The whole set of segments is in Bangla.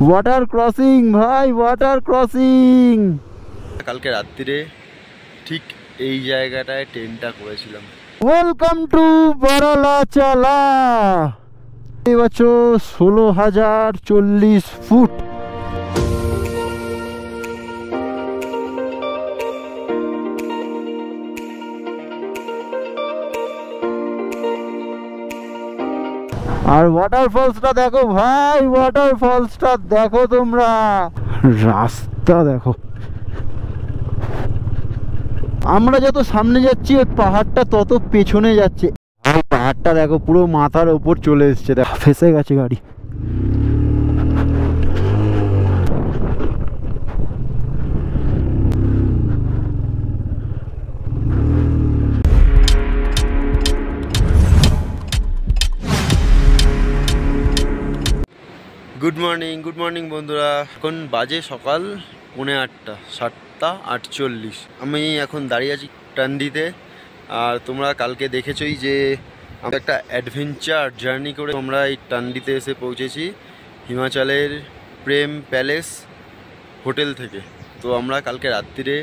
ওয়াটার ক্রসিং ভাই, ওয়াটার ক্রসিং। কালকে রাত্রিরে ঠিক এই জায়গাটায় ট্রেনটা করেছিলাম। Welcome to Borlachala. এই বছর 16,040 ফুট। আর ওয়াটারফলসটা দেখো ভাই, ওয়াটারফলসটা দেখো তোমরা, রাস্তা দেখো। আমরা যত সামনে যাচ্ছি ওই পাহাড়টা তত পেছনে যাচ্ছে। পাহাড়টা দেখো পুরো মাথার ওপর চলে এসছে, দেখো ফেসে গেছে গাড়ি। গুড মর্নিং বন্ধুরা। এখন বাজে সকাল 8:30, 7:48। আমি এখন দাঁড়িয়ে আছি টান্ডিতে। আর তোমরা কালকে দেখেছই যে আমরা একটা অ্যাডভেঞ্চার জার্নি করে আমরা এই টান্ডিতে এসে পৌঁছেছি হিমাচলের প্রেম প্যালেস হোটেল থেকে। তো আমরা কালকে রাত্রিরে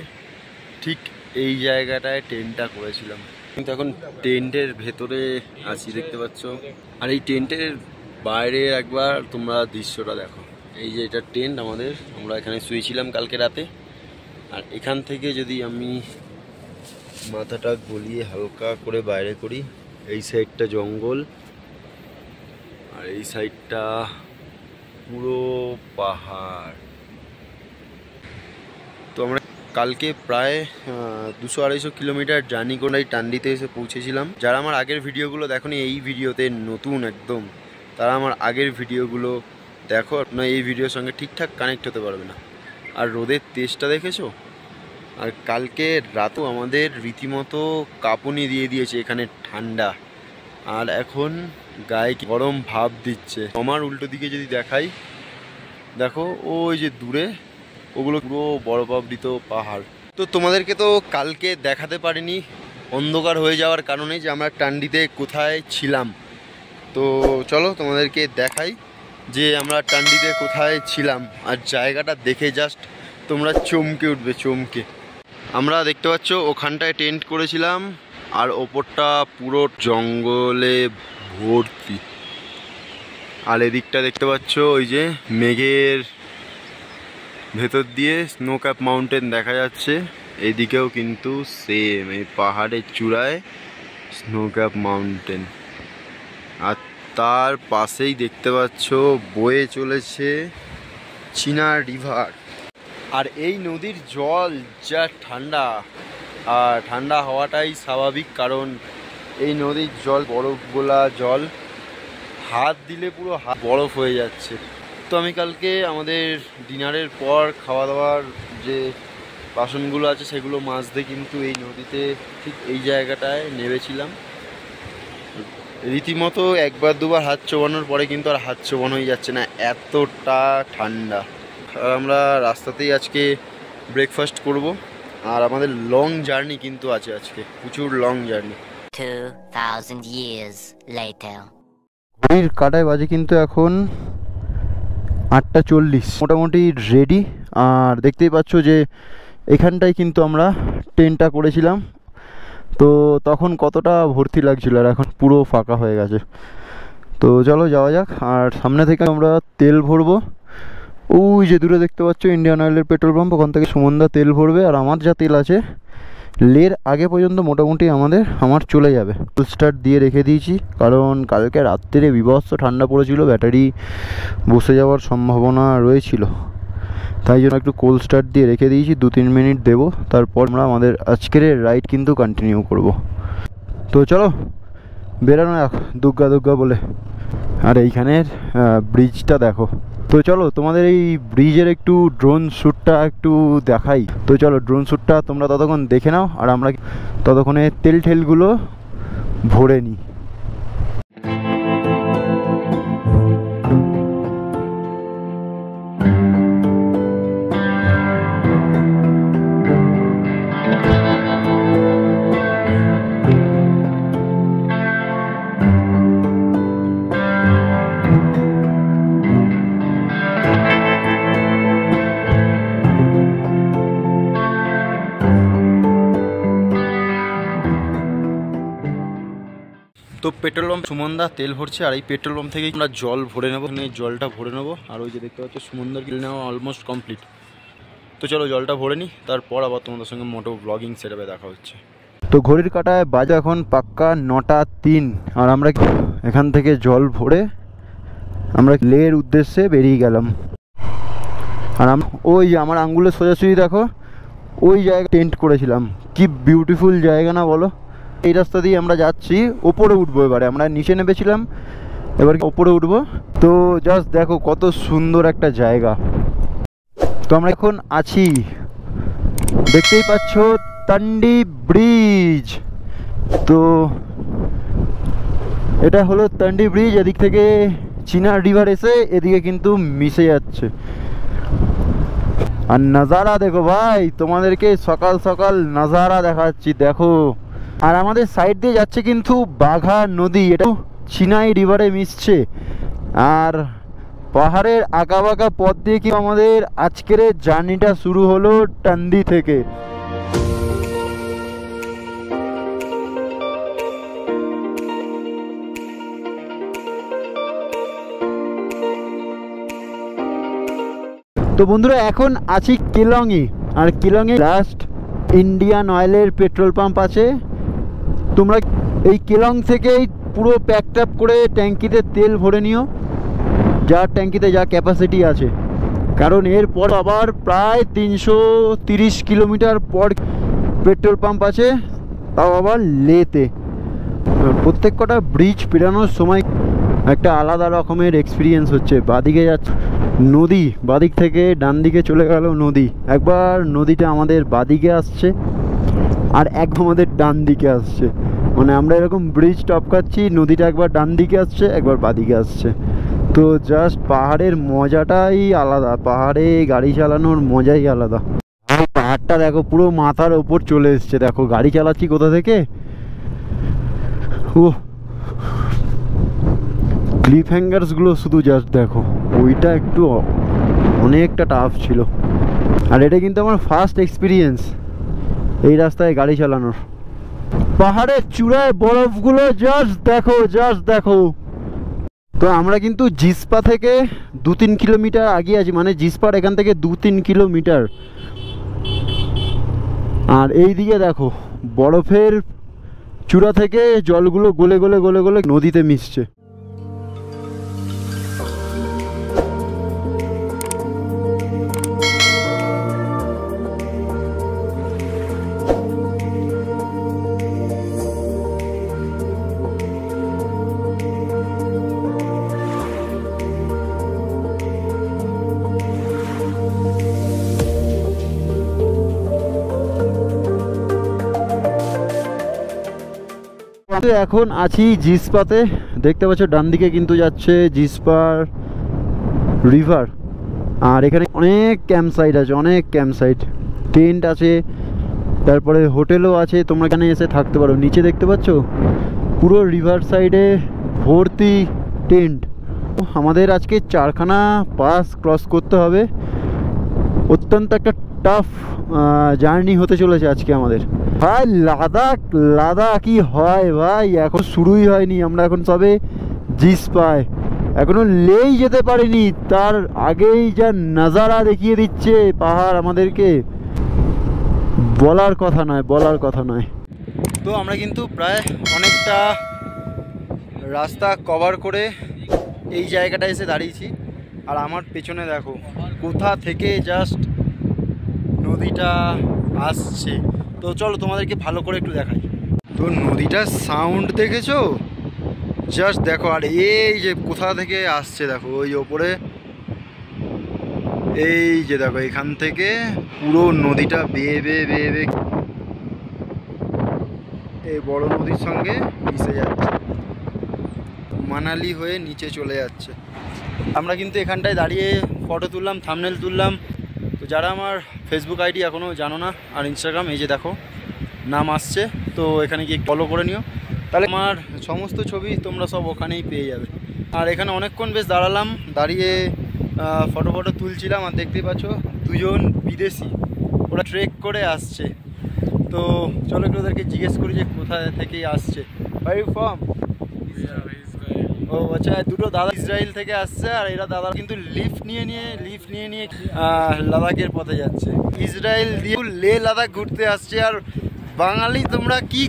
ঠিক এই জায়গাটায় টেন্টটা করেছিলাম। কিন্তু এখন টেন্টের ভেতরে আছি, দেখতে পাচ্ছ। আর এই টেন্টের বাইরে একবার তোমরা দৃশ্যটা দেখো। এই যে এটা টেন্ট আমাদের, আমরা এখানে শুয়েছিলাম কালকে রাতে। আর এখান থেকে যদি আমি মাথাটা গলিয়ে হালকা করে বাইরে করি, এই সাইডটা জঙ্গল আর এই সাইডটা পুরো পাহাড়। তো আমরা কালকে প্রায় 200-250 কিলোমিটার জার্নি করে এই টান্ডিতে এসে পৌঁছেছিলাম। যারা আমার আগের ভিডিওগুলো দেখোনি, এই ভিডিওতে নতুন একদম, তারা আমার আগের ভিডিওগুলো দেখো, না এই ভিডিওর সঙ্গে ঠিকঠাক কানেক্ট হতে পারবে না। আর রোদের তেজটা দেখেছো। আর কালকে রাতও আমাদের রীতিমতো কাঁপুনি দিয়ে দিয়েছে, এখানে ঠান্ডা। আর এখন গায়ে গরম ভাব দিচ্ছে। আমার উল্টো দিকে যদি দেখাই, দেখো ওই যে দূরে ওগুলো পুরো বরফাবৃত পাহাড়। তো তোমাদেরকে তো কালকে দেখাতে পারিনি অন্ধকার হয়ে যাওয়ার কারণে যে আমরা টান্ডিতে কোথায় ছিলাম। তো চলো তোমাদেরকে দেখাই যে আমরা টান্ডিতে কোথায় ছিলাম। আর জায়গাটা দেখে জাস্ট তোমরা চমকে উঠবে, চমকে। আমরা দেখতে পাচ্ছ ওখানটায় টেন্ট করেছিলাম, আর ওপরটা পুরো জঙ্গলে ভর্তি। আর এদিকটা দেখতে পাচ্ছ ওই যে মেঘের ভেতর দিয়ে স্নো ক্যাপ মাউন্টেন দেখা যাচ্ছে। এইদিকেও কিন্তু সেম, এই পাহাড়ের চূড়ায় স্নো ক্যাপ মাউন্টেন। আর তার পাশেই দেখতে পাচ্ছ বয়ে চলেছে চিনার রিভার। আর এই নদীর জল যা ঠান্ডা, আর ঠান্ডা হওয়াটাই স্বাভাবিক, কারণ এই নদীর জল বরফ গোলা জল, হাত দিলে পুরো হাত বরফ হয়ে যাচ্ছে। তো আমি কালকে আমাদের ডিনারের পর খাওয়া দাওয়ার যে বাসনগুলো আছে সেগুলো মাজতে কিন্তু এই নদীতে ঠিক এই জায়গাটায় নেমেছিলাম। রীতিমতো একবার দুবার হাত চোবানোর পরে কিন্তু আর হাত চোবানো হয়ে যাচ্ছে না, এতটা ঠান্ডা। আর আমরা রাস্তাতেই আজকে ব্রেকফাস্ট করব। আর আমাদের লং জার্নি কিন্তু আছে আজকে, প্রচুর লং জার্নি। 2000 years later. ঘড়ির কাঁটায় বাজে কিন্তু এখন 8:40, মোটামুটি রেডি। আর দেখতেই পাচ্ছ যে এখানটায় কিন্তু আমরা টেন্টটা করেছিলাম। তো তখন কতটা ভর্তি লাগছিল, আর এখন পুরো ফাঁকা হয়ে গেছে। তো চলো যাওয়া যাক। আর সামনে থেকে আমরা তেল ভরবো। ওই যে দূরে দেখতে পাচ্ছ ইন্ডিয়ান অয়েলের পেট্রোল পাম্প, ওখান থেকে সুমনদা তেল ভরবে। আর আমার যা তেল আছে লের আগে পর্যন্ত মোটামুটি আমার চলে যাবে। ফুল স্টার্ট দিয়ে রেখে দিয়েছি, কারণ কালকে রাত্রিরে বিভৎস ঠান্ডা পড়েছিল, ব্যাটারি বসে যাওয়ার সম্ভাবনা রয়েছিল। তাই জন্য একটু কোল্ড স্টার্ট দিয়ে রেখে দিয়েছি, 2-3 মিনিট দেবো। তারপর আমরা আমাদের আজকের রাইড কিন্তু কন্টিনিউ করব। তো চলো বেরানো যাক দুগ্গা দুগ্গা বলে। আর এইখানের ব্রিজটা দেখো। তো চলো তোমাদের এই ব্রিজের একটু ড্রোন শ্যুটটা একটু দেখাই। তো চলো ড্রোন শ্যুটটা তোমরা ততক্ষণ দেখে নাও, আর আমরা ততক্ষণে তেল ঠেলগুলো ভরে নিই। তো পেট্রোল পাম্প সুমনদা তেল ভরছে, আর এই পেট্রোল পাম্প থেকে আমরা জল ভরে নেবো। এখানে জলটা ভরে নেবো, আর ওই যে দেখতে পাচ্ছ সুমনদার কিনে নেওয়া অলমোস্ট কমপ্লিট। তো চলো জলটা ভরে নিই, তারপর আবার তোমাদের সঙ্গে মোটো ব্লগিং সেটআপে দেখা হচ্ছে। তো ঘড়ির কাঁটায় বাজে এখন পাক্কা 9:03, আর আমরা এখান থেকে জল ভরে আমরা লের উদ্দেশ্যে বেরিয়ে গেলাম। আর ওই আমার আঙ্গুলের সোজাসুজি দেখো ওই জায়গা টেন্ট করেছিলাম, কি বিউটিফুল জায়গা না বলো। এই রাস্তা দিয়ে আমরা যাচ্ছি, ওপরে উঠবো। এবারে আমরা নিচে নেমেছিলাম, এবার ওপরে উঠবো। তো জাস্ট দেখো কত সুন্দর একটা জায়গা। তো আমরা এখন আছি, দেখতেই পাচ্ছ টান্ডি ব্রিজ। তো এটা হলো টান্ডি ব্রিজ, এদিক থেকে চিনার রিভার এসে এদিকে কিন্তু মিশে যাচ্ছে। আর নাজারা দেখো ভাই, তোমাদেরকে সকাল সকাল নাজারা দেখাচ্ছি দেখো। আর আমাদের সাইড দিয়ে যাচ্ছে কিন্তু বাঘা নদী, এটা চিনাই রিভারে মিশছে। আর পাহাড়ের আঁকা বাঁকা পথ দিয়ে কি আমাদের আজকের জার্নিটা শুরু হলো টান্ডি থেকে। তো বন্ধুরা এখন আছি কেলংয়ে, আর কেলংয়ে লাস্ট ইন্ডিয়ান অয়েলের পেট্রোল পাম্প আছে। তোমরা এই কেলং থেকেই পুরো প্যাকড আপ করে ট্যাঙ্কিতে তেল ভরে নিও, যার ট্যাঙ্কিতে যা ক্যাপাসিটি আছে। কারণ এরপর আবার প্রায় 330 কিলোমিটার পর পেট্রোল পাম্প আছে, তাও আবার লেতে। প্রত্যেক কটা ব্রিজ পেরানোর সময় একটা আলাদা রকমের এক্সপিরিয়েন্স হচ্ছে। বাদিকে যাচ্ছে নদী, বাদিক থেকে ডান দিকে চলে গেল নদী। একবার নদীটা আমাদের বাদিকে আসছে আর একবার আমাদের ডান দিকে আসছে, মানে আমরা এরকম ব্রিজ টপকাচ্ছি, নদীটা একবার ডান দিকে আসছে একবার বাদিকে আসছে। তো জাস্ট পাহাড়ের মজাটাই আলাদা, পাহাড়ে গাড়ি চালানোর মজাই আলাদা। পাহাড়টা দেখো পুরো মাথার ওপর চলে এসছে, দেখো গাড়ি চালাচ্ছি কোথা থেকে। ও ক্লিফ হ্যাঙ্গার্সগুলো শুধু জাস্ট দেখো, ওইটা একটু অনেকটা টাফ ছিল। আর এটা কিন্তু আমার ফার্স্ট এক্সপিরিয়েন্স এই রাস্তায় গাড়ি চালানোর। পাহাড়ের চূড়ায় বরফগুলো জাস্ট দেখো, জাস্ট দেখো। তো আমরা কিন্তু জিসপা থেকে 2-3 কিলোমিটার আগে আছি, মানে জিসপার এখান থেকে 2-3 কিলোমিটার। আর এই দিকে দেখো বরফের চূড়া থেকে জলগুলো গলে গলে গলে গলে নদীতে মিশছে। এখন আছি জিসপাতে, দেখতে পাচ্ছ ডান দিকে কিন্তু যাচ্ছে জিসপার রিভার। আর এখানে অনেক ক্যাম্প সাইট আছে, অনেক ক্যাম্প সাইট, টেন্ট আছে, তারপরে হোটেলও আছে, তোমরা এখানে এসে থাকতে পারো। নিচে দেখতে পাচ্ছ পুরো রিভার সাইডে ভর্তি টেন্ট। আমাদের আজকে 4খানা পাস ক্রস করতে হবে, অত্যন্ত একটা টাফ জার্নি হতে চলেছে আজকে আমাদের। ভাই লাদাখ, লাদাখই হয় ভাই, এখন শুরুই হয়নি। আমরা এখন সবে জিসপায়, এখনো লেই যেতে পারিনি, তার আগেই যা নাজারা দেখিয়ে দিচ্ছে পাহাড় আমাদেরকে, বলার কথা নয়, বলার কথা নয়। তো আমরা কিন্তু প্রায় অনেকটা রাস্তা কভার করে এই জায়গাটা এসে দাঁড়িয়েছি। আর আমার পেছনে দেখো কোথা থেকে জাস্ট নদীটা আসছে। তো চলো তোমাদেরকে ভালো করে একটু দেখাই। তো নদীটার সাউন্ড দেখেছো, জাস্ট দেখো। আর এই যে কোথা থেকে আসছে দেখো, ওই ওপরে এই যে দেখো, এখান থেকে পুরো নদীটা বেয়ে বেয়ে বেয়ে বেয়ে এই বড় নদীর সঙ্গে মিশে যাচ্ছে, মানালি হয়ে নিচে চলে যাচ্ছে। আমরা কিন্তু এখানটায় দাঁড়িয়ে ফটো তুললাম, থাম্বনেল তুললাম। তো যারা আমার ফেসবুক আইডি এখনও জানো না আর ইনস্টাগ্রাম, এই যে দেখো নাম আসছে, তো এখানে গিয়ে ফলো করে নিও, তাহলে আমার সমস্ত ছবি তোমরা সব ওখানেই পেয়ে যাবে। আর এখানে অনেকক্ষণ বেশ দাঁড়ালাম, দাঁড়িয়ে ফটো তুলছিলাম। আর দেখতেই পাচ্ছ দুজন বিদেশি, ওরা ট্রেক করে আসছে। তো চলো একটু ওদেরকে জিজ্ঞেস করি যে কোথা থেকে আসছে। Where are you from? ও আচ্ছা, দুটো দাদা ইসরায়েল থেকে আসছে আর এরা দাদা কিন্তু লিফট নিয়ে নিয়ে লাদাখের পথে যাচ্ছে। ইসরায়েল দিয়ে লে লাদাখ ঘুরতে আসছে। আর বাঙালি তোমরা কি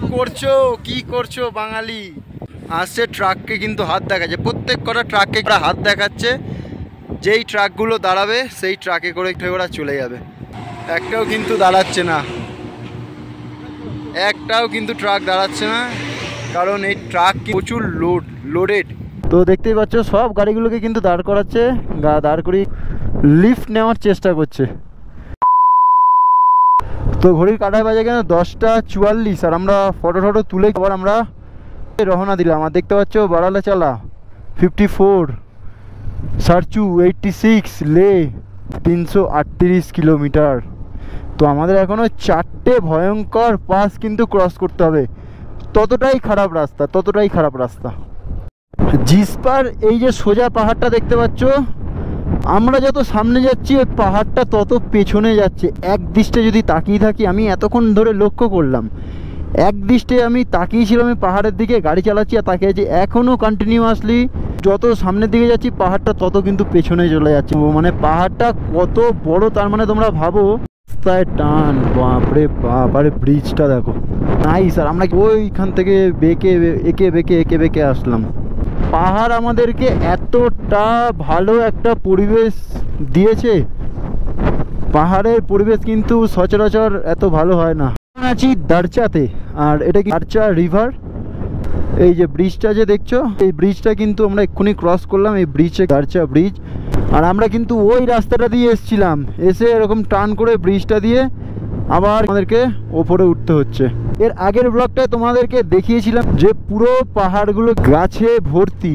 করছো বাঙালি? আসছে ট্রাককে কিন্তু হাত দেখাচ্ছে, প্রত্যেক কটা ট্রাককে হাত দেখাচ্ছে। যেই ট্রাকগুলো দাঁড়াবে সেই ট্রাকে করে ওরা চলে যাবে। একটাও কিন্তু দাঁড়াচ্ছে না, ট্রাক দাঁড়াচ্ছে না, কারণ এই ট্রাক প্রচুর লোডেড। তো দেখতেই পাচ্ছ সব গাড়িগুলোকে কিন্তু দাঁড় করাচ্ছে, দাঁড় করিয়ে লিফট নেওয়ার চেষ্টা করছে। তো ঘড়ির কাঁটায় বাজে কেন 10:44 আর আমরা ফটো তুলে আবার আমরা রওনা দিলাম। আর দেখতে পাচ্ছ বারালাচালা 54, সারচু 86, লে 338 কিলোমিটার। তো আমাদের এখনও 4টে ভয়ঙ্কর পাস কিন্তু ক্রস করতে হবে। ততটাই খারাপ রাস্তা। জিসপার এই যে সোজা পাহাড়টা দেখতে পাচ্ছ, আমরা যত সামনে যাচ্ছি ওই পাহাড়টা তত পেছনে যাচ্ছে। এক দৃষ্টে যদি তাকিয়ে থাকি, আমি এতক্ষণ ধরে লক্ষ্য করলাম, এক দৃষ্টে আমি তাকিয়েছিলাম এই পাহাড়ের দিকে, গাড়ি চালাচ্ছি আর তাকিয়ে আছি। এখনও কন্টিনিউয়াসলি যত সামনের দিকে যাচ্ছি পাহাড়টা তত কিন্তু পেছনে চলে যাচ্ছে। মানে পাহাড়টা কত বড়, তার মানে তোমরা ভাবো রাস্তায় টান, বাপরে বাপ। আরে ব্রিজটা দেখো নাইস। আর আমরা ওইখান থেকে একে বেঁকে আসলাম। পাহাড় আমাদেরকে এতটা ভালো একটা পরিবেশ দিয়েছে, পাহাড়ের পরিবেশ কিন্তু সচরাচর এত ভালো হয় না। আছি দারচাতে, আর এটা কি দারচা রিভার। এই যে ব্রিজটা যে দেখছো, এই ব্রিজটা কিন্তু আমরা এক্ষুনি ক্রস করলাম, এই ব্রিজে দারচা ব্রিজ। আর আমরা কিন্তু ওই রাস্তাটা দিয়ে এসেছিলাম, এসে এরকম টার্ন করে ব্রিজটা দিয়ে আবার আমাদেরকে ওপরে উঠতে হচ্ছে। এর আগের ব্লগটায় তোমাদেরকে দেখিয়েছিলাম যে পুরো পাহাড়গুলো গাছে ভর্তি,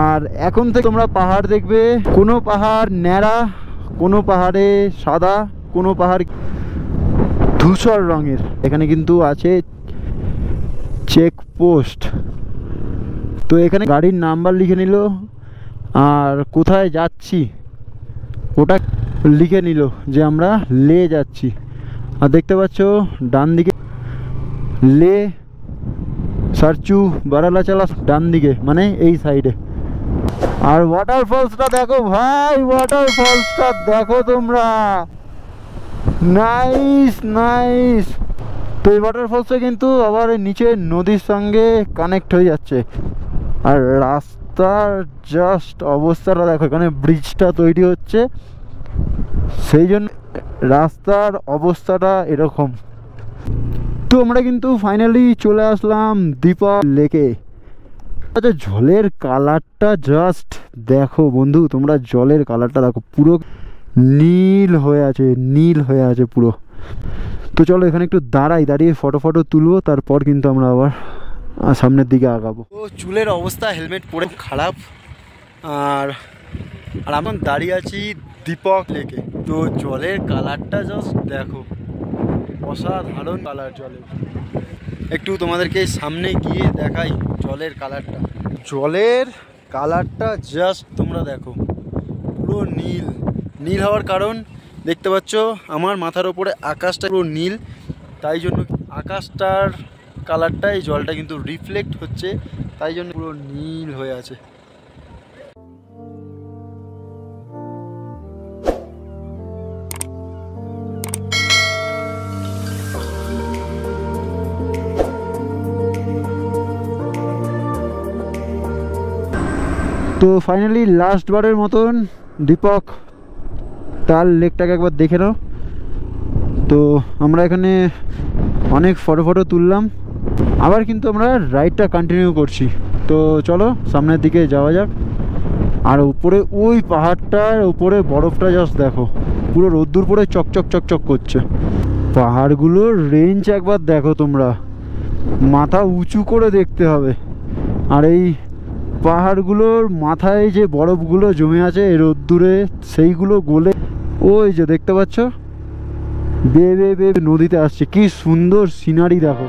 আর এখন থেকে তোমরা পাহাড় দেখবে, কোনো পাহাড় ন্যাড়া, কোনো পাহাড়ে সাদা, কোনো পাহাড় ধূসর রঙের। এখানে কিন্তু আছে চেকপোস্ট। তো এখানে গাড়ির নাম্বার লিখে নিল আর কোথায় যাচ্ছি ওটা লিখে নিল যে আমরা লে যাচ্ছি। আর দেখতে পাচ্ছ ডান দিকে লে, সারচু, বারালাচালা ডান দিকে, মানে এই সাইডে। আর ওয়াটারফলসটা দেখো ভাই, ওয়াটারফলসটা দেখো তোমরা, নাইস। তো এই ওয়াটারফলসটা কিন্তু আবার নিচে নদীর সঙ্গে কানেক্ট হয়ে যাচ্ছে। আর রাস্তার জাস্ট অবস্থাটা দেখো, এখানে ব্রিজটা তৈরি হচ্ছে, সেই জন্য রাস্তার অবস্থাটা এরকম। তো আমরা কিন্তু ফাইনালি চলে আসলাম দীপক লেকে। আচ্ছা, জলের কালারটা জাস্ট দেখো বন্ধু, তোমরা জলের কালারটা দেখো, পুরো নীল হয়ে আছে পুরো। তো চলো এখানে একটু দাঁড়িয়ে ফটো তুলবো, তারপর কিন্তু আমরা আবার সামনের দিকে আগাবো। তো চুলের অবস্থা হেলমেট পরে খারাপ, আর আমি দাঁড়িয়ে আছি দীপক লেকে। তো জলের কালারটা জাস্ট দেখো, অসাধারণ কালার জলের। একটু তোমাদেরকে সামনে গিয়ে দেখাই জলের কালারটা জাস্ট তোমরা দেখো, পুরো নীল হওয়ার কারণ দেখতে পাচ্ছ আমার মাথার ওপরে আকাশটা পুরো নীল, তাই জন্য আকাশটার কালারটা এই জলটা কিন্তু রিফ্লেক্ট হচ্ছে, তাই জন্য পুরো নীল হয়ে আছে। তো ফাইনালি লাস্ট বারের মতন দীপক তার লেকটাকে একবার দেখে নাও। তো আমরা এখানে অনেক ফটো তুললাম, আবার কিন্তু আমরা রাইডটা কন্টিনিউ করছি। তো চলো সামনের দিকে যাওয়া যাক। আর উপরে ওই পাহাড়টার উপরে বরফটা জাস্ট দেখো, পুরো রোদ্দুর পরে চকচক করছে। পাহাড়গুলোর রেঞ্জ একবার দেখো তোমরা, মাথা উঁচু করে দেখতে হবে। আর এই পাহাড়গুলোর মাথায় যে বরফগুলো জমে আছে এই রোদ্দুরে, সেইগুলো গলে ওই যে দেখতে পাচ্ছ বেয়ে নদীতে আসছে। কি সুন্দর সিনারি দেখো।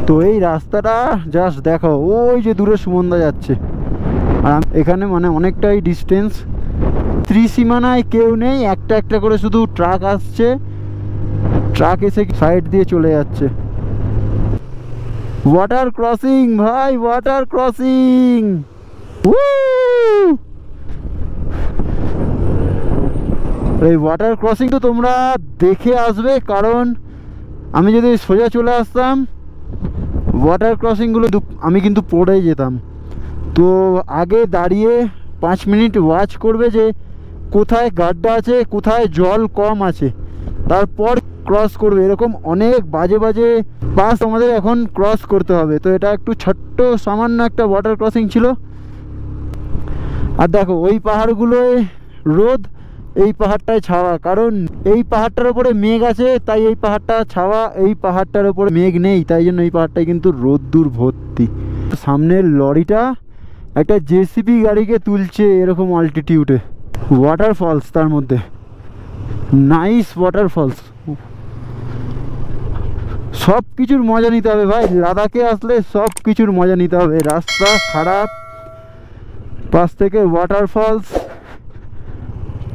তো এই রাস্তাটা জাস্ট দেখো, ওই যে দূরে সুমনদা যাচ্ছে, আর এখানে মানে অনেকটাই ডিস্টেন্স। ত্রিসীমানায় কেউ নেই, একটা একটা করে শুধু ট্রাক আসছে, ট্রাক এসে সাইড দিয়ে চলে যাচ্ছে। ওয়াটার ক্রসিং ভাই, ওয়াটার ক্রসিং। এই ওয়াটার ক্রসিং তো তোমরা দেখে আসবে, কারণ আমি যদি সোজা চলে আসতাম ওয়াটার ক্রসিংগুলো আমি কিন্তু পড়ে যেতাম। তো আগে দাঁড়িয়ে 5 মিনিট ওয়াচ করবে যে কোথায় গাড্ডা আছে, কোথায় জল কম আছে, তারপর ক্রস করবে। এরকম অনেক বাজে বাজে পাস আমাদের এখন ক্রস করতে হবে। তো এটা একটু ছোট্ট সামান্য একটা ওয়াটার ক্রসিং ছিল। আর দেখো ওই পাহাড়গুলোয় রোদ, এই পাহাড়টায় ছাওয়া, কারণ এই পাহাড়টার উপরে মেঘ আছে তাই এই পাহাড়টা ছাওয়া, এই পাহাড়টার উপরে মেঘ নেই তাই জন্য এই পাহাড়টায় কিন্তু রোদ্দুর ভর্তি। সামনের লরিটা একটা জেসিবি গাড়িকে তুলছে এরকম অল্টিটিউডে। ওয়াটারফলস, তার মধ্যে নাইস ওয়াটারফলস। সব কিছুর মজা নিতে হবে ভাই, লাদাখে আসলে সব কিছুর মজা নিতে হবে। রাস্তা খারাপ, পাশ থেকে ওয়াটারফলস,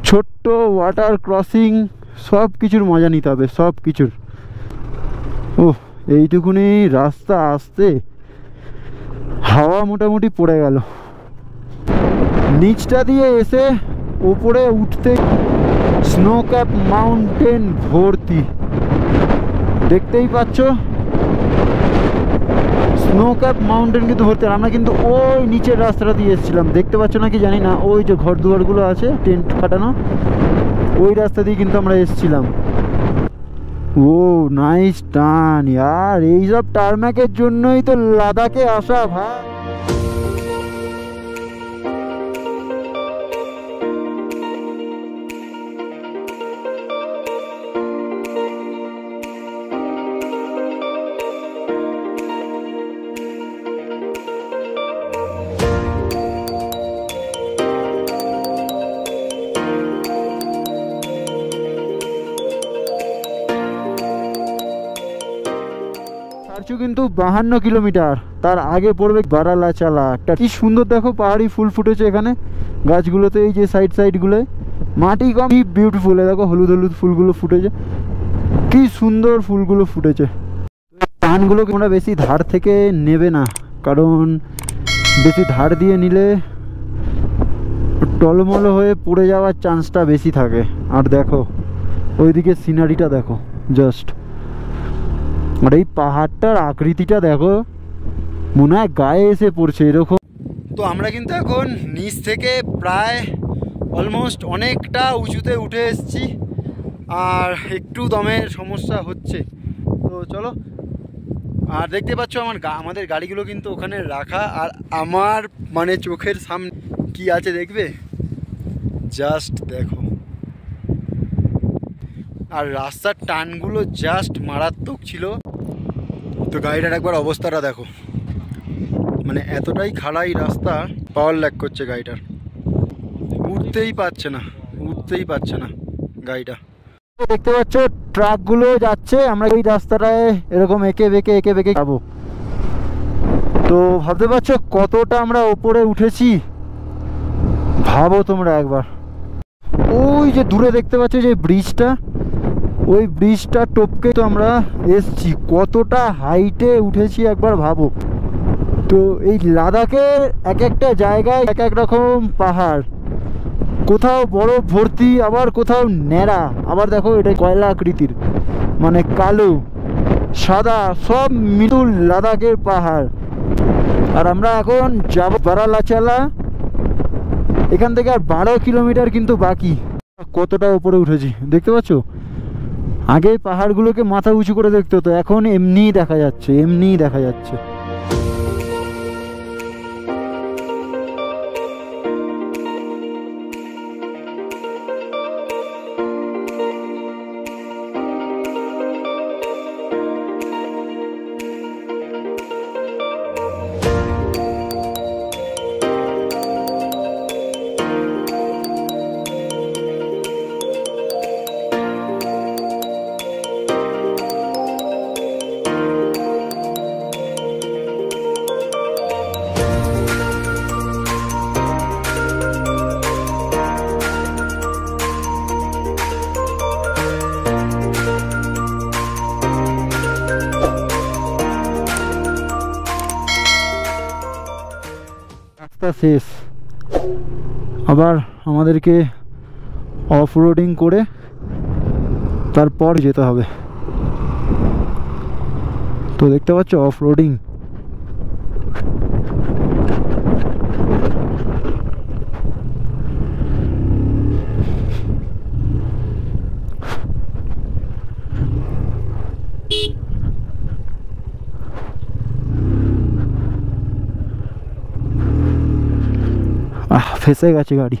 ছোট্ট ওয়াটার ক্রসিং, সব কিছুর মজা নিতে হবে, সব কিছুর। ও এইটুকুনি রাস্তা আসতে হাওয়া মোটামুটি পড়ে গেল। নিচটা দিয়ে এসে উপরে উঠতে স্নো ক্যাপ মাউন্টেন ভর্তি, দেখতেই পাচ্ছ স্নো ক্যাপ মাউন্টেন কিন্তু ভর্তি। আমরা কিন্তু ওই নিচের রাস্তাটা দিয়ে এসেছিলাম, দেখতে পাচ্ছ নাকি জানি না, ওই যে ঘর দুয়ারগুলো আছে টেন্ট খাটানো, ওই রাস্তা দিয়ে কিন্তু আমরা এসেছিলাম। ও নাইস টান ইয়ার, এইসব টারম্যাকের জন্যই তো লাদাখে আসা ভাই। কিন্তু 52 কিলোমিটার, তার আগে পড়বে বারালাচালা। একটা কি সুন্দর দেখো পাহাড়ি ফুল ফুটেছে এখানে গাছগুলোতে, এই যে সাইড সাইডগুলোয় মাটি কম, কি বিউটিফুল। দেখো হলুদ হলুদ ফুলগুলো ফুটেছে, কি সুন্দর ফুলগুলো ফুটেছে। পানগুলো তোমরা বেশি ধার থেকে নেবে না, কারণ বেশি ধার দিয়ে নিলে টলমলো হয়ে পড়ে যাওয়ার চান্সটা বেশি থাকে। আর দেখো ওইদিকে সিনারিটা দেখো জাস্ট, আর এই পাহাড়টার আকৃতিটা দেখো, মনে হয় গায়ে এসে পড়ছে এরকম। তো আমরা কিন্তু এখন নিচ থেকে প্রায় অলমোস্ট অনেকটা উঁচুতে উঠে এসেছি, আর একটু দমের সমস্যা হচ্ছে। তো চলো, আর দেখতে পাচ্ছ আমাদের গাড়িগুলো কিন্তু ওখানে রাখা, আর আমার মানে চোখের সামনে কি আছে দেখবে, জাস্ট দেখো। আর রাস্তার টানগুলো জাস্ট মারাত্মক ছিল। তো গাড়িটার একবার অবস্থাটা দেখো, মানে এতটাই খাড়াই রাস্তা, পাওয়ার ল্যাগ করছে গাড়িটার, উঠতেই পারছে না গাড়িটা। দেখতে পাচ্ছ ট্রাকগুলো যাচ্ছে, আমরা এই রাস্তাটায় এরকম এঁকে বেঁকে যাবো। তো ভাবতে পারছো কতটা আমরা ওপরে উঠেছি, ভাবো তোমরা একবার। ওই যে দূরে দেখতে পাচ্ছ যে ব্রিজটা, ওই ব্রিজটা টপকে তো আমরা এসছি, কতটা হাইটে উঠেছি একবার ভাবো। তো এই লাদাখের এক একটা জায়গায় এক এক রকম পাহাড়, কোথাও বরফ ভর্তি, আবার কোথাও ন্যাড়া, আবার দেখো এটা কয়লা আকৃতির, মানে কালো সাদা সব মিতুল লাদাখের পাহাড়। আর আমরা এখন যাব বারালাচালা, এখান থেকে আর 12 কিলোমিটার কিন্তু বাকি। কতটা উপরে উঠেছি দেখতে পাচ্ছ, আগে পাহাড়গুলোকে মাথা উঁচু করে দেখতে হতো, এখন এমনিই দেখা যাচ্ছে। শেষ, আবার আমাদেরকে অফ রোডিং করে তারপর যেতে হবে। তো দেখতে পাচ্ছ অফ রোডিং। ফেসে গেছে গাড়ি।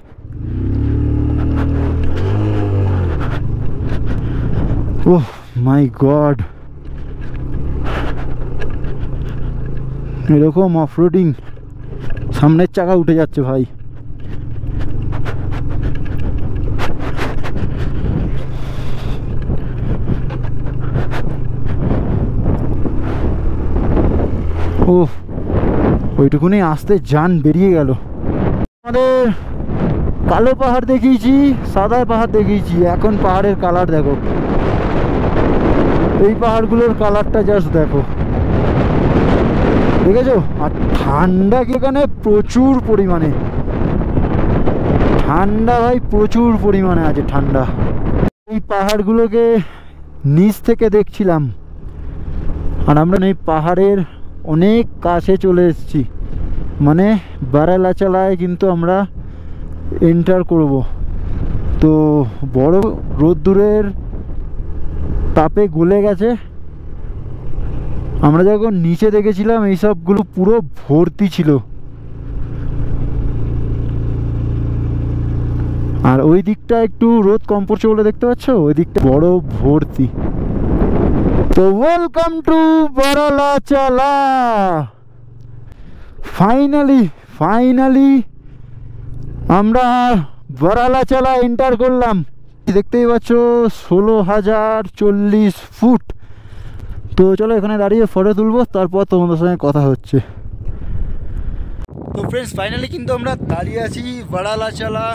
ওহ মাই গড, এরকম অফরোডিং সামনের চাকা উঠে যাচ্ছে ভাই। ওহ, ওইটুকুনি আসতে জান বেরিয়ে গেল। আমাদের কালো পাহাড় দেখিয়েছি, সাদা পাহাড় দেখিয়েছি, এখন পাহাড়ের কালার দেখো। এই পাহাড়গুলোর কালারটা জাস্ট দেখো, দেখেছো? আর ঠান্ডা কি এখানে প্রচুর পরিমাণে, ঠান্ডা ভাই প্রচুর পরিমাণে আছে ঠান্ডা। এই পাহাড়গুলোকে নিচ থেকে দেখছিলাম, আর আমরা এই পাহাড়ের অনেক কাছে চলে এসেছি, মানে বারালাচালায় কিন্তু আমরা এন্টার করব। তো বড় রোদ্দুরের তাপে গলে গেছে। আমরা যখন নিচে দেখেছিলাম এই সবগুলো পুরো ভর্তি ছিল, আর ওই দিকটা একটু রোদ কম পড়ছে বলে দেখতে পাচ্ছ, ওই দিকটা বড় ভর্তি। তো ওয়েলকাম টু বারালাচালা। ফাইনালি আমরা বারালাচালা এন্টার করলাম। দেখতেই পাচ্ছ 16,040 ফুট। তো চলো এখানে দাঁড়িয়ে ফটো তুলবো, তারপর তোমাদের সঙ্গে কথা হচ্ছে। তো ফ্রেন্ডস ফাইনালি কিন্তু আমরা দাঁড়িয়ে আছি বারালাচালা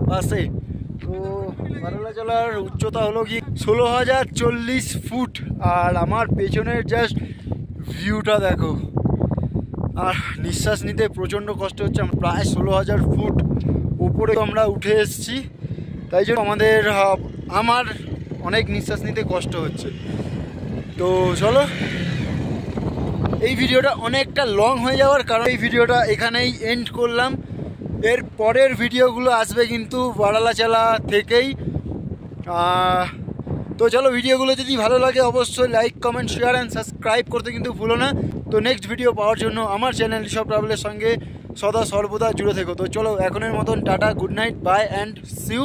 পাশে। তো বারালাচালার উচ্চতা হলো কি 16,040 ফুট, আর আমার পেছনের জাস্ট ভিউটা দেখো। আর নিঃশ্বাস নিতে প্রচণ্ড কষ্ট হচ্ছে, প্রায় 16,000 ফুট উপরে আমরা উঠে এসেছি, তাই জন্য আমার অনেক নিঃশ্বাস নিতে কষ্ট হচ্ছে। তো চলো, এই ভিডিওটা অনেকটা লং হয়ে যাওয়ার কারণ এই ভিডিওটা এখানেই এন্ড করলাম। এর পরের ভিডিওগুলো আসবে কিন্তু বারালাচালা থেকেই। তো চলো, ভিডিওগুলো যদি ভালো লাগে অবশ্যই like, comment, share and subscribe করতে কিন্তু ভুলো না। তো নেক্সট ভিডিও পাওয়ার জন্য আমার চ্যানেল ঋষভ ট্রাভেলের সঙ্গে সদা সর্বদা জুড়ে থেকো। তো চলো এখনের মতন tata, good night, bye and see you.